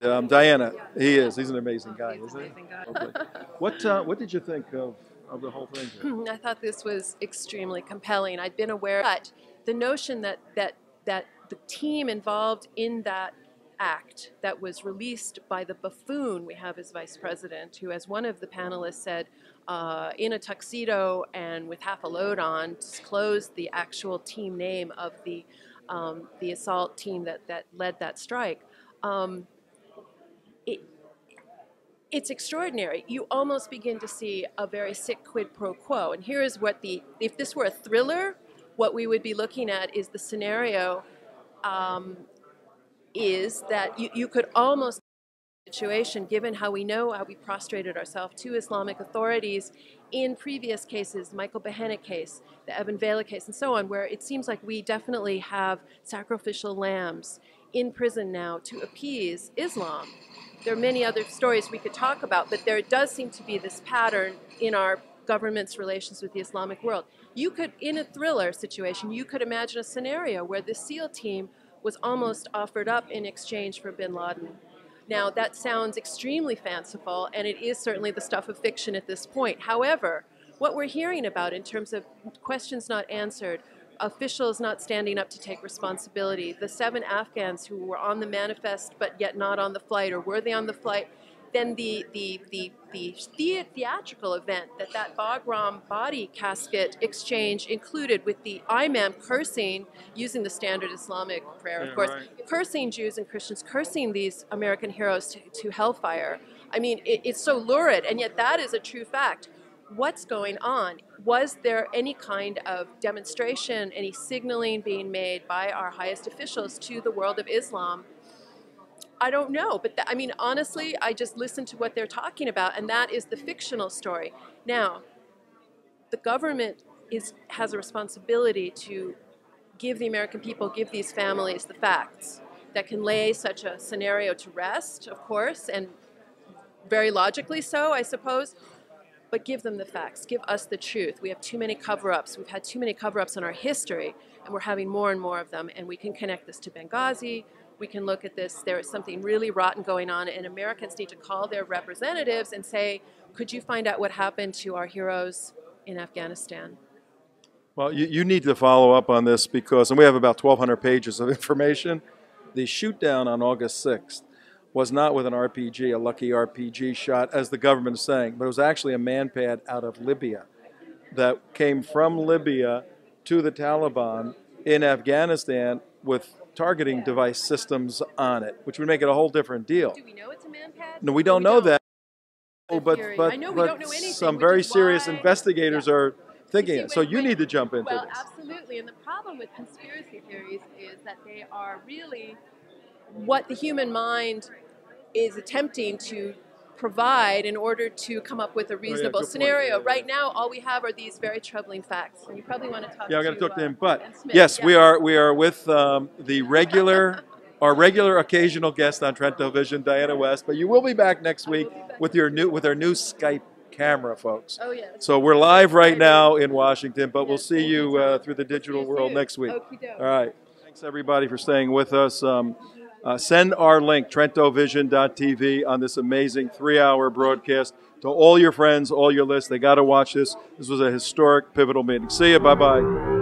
Dianna, he is. He's an amazing guy, isn't he? Amazing guy. Okay. What did you think of the whole thing here? I thought this was extremely compelling. I'd been aware, but the notion that the team involved in that act that was released by the buffoon we have as vice president, who, as one of the panelists said, in a tuxedo and with half a load on, disclosed the actual team name of the assault team that led that strike. It's extraordinary. You almost begin to see a very sick quid pro quo. And here is what if this were a thriller, what we would be looking at is the scenario is that you could almost situation, given how we know how we prostrated ourselves to Islamic authorities in previous cases, Michael Behennet case, the Evan Vela case, and so on, where it seems like we definitely have sacrificial lambs in prison now to appease Islam. There are many other stories we could talk about, but there does seem to be this pattern in our government's relations with the Islamic world. You could, in a thriller situation, you could imagine a scenario where the SEAL team was almost offered up in exchange for bin Laden. Now, that sounds extremely fanciful, and it is certainly the stuff of fiction at this point. However, what we're hearing about in terms of questions not answered, officials not standing up to take responsibility, the 7 Afghans who were on the manifest but yet not on the flight, or were they on the flight, then the theatrical event that Bagram body casket exchange included, with the imam cursing, using the standard Islamic prayer, of course, right, cursing Jews and Christians, cursing these American heroes to hellfire. I mean, it's so lurid, and yet that is a true fact. What's going on? Was there any kind of demonstration, any signaling being made by our highest officials to the world of Islam? I don't know, but I mean, honestly, I just listen to what they're talking about, and that is the fictional story. Now, the government has a responsibility to give the American people, give these families the facts that can lay such a scenario to rest, of course, and very logically so, I suppose. But give them the facts. Give us the truth. We have too many cover-ups. We've had too many cover-ups in our history, and we're having more and more of them. And we can connect this to Benghazi. We can look at this. There is something really rotten going on, and Americans need to call their representatives and say, could you find out what happened to our heroes in Afghanistan? Well, you need to follow up on this because, and we have about 1,200 pages of information. The shoot down on August 6th was not with an RPG, a lucky RPG shot, as the government is saying, but it was actually a manpad out of Libya that came from Libya to the Taliban in Afghanistan with targeting device systems on it, which would make it a whole different deal. Do we know it's a manpad? No, we don't know that. Oh, but I know we don't know anything, some very serious investigators are thinking it. So you need to jump into this. Well, absolutely. And the problem with conspiracy theories is that they are really what the human mind is attempting to provide in order to come up with a reasonable scenario. Right now, all we have are these very troubling facts. And you probably want to talk to I got to talk to him. But Smith. Yes, we are with the our regular occasional guest on Trento Vision, Dianna West. But you will be back next week with our new Skype camera, folks. Oh yeah. So we're live right now in Washington, but we'll see you through the digital world next week. All right. Thanks everybody for staying with us. Send our link, TrentoVision.tv, on this amazing 3-hour broadcast to all your friends, all your lists. They got to watch this. This was a historic, pivotal meeting. See you. Bye-bye.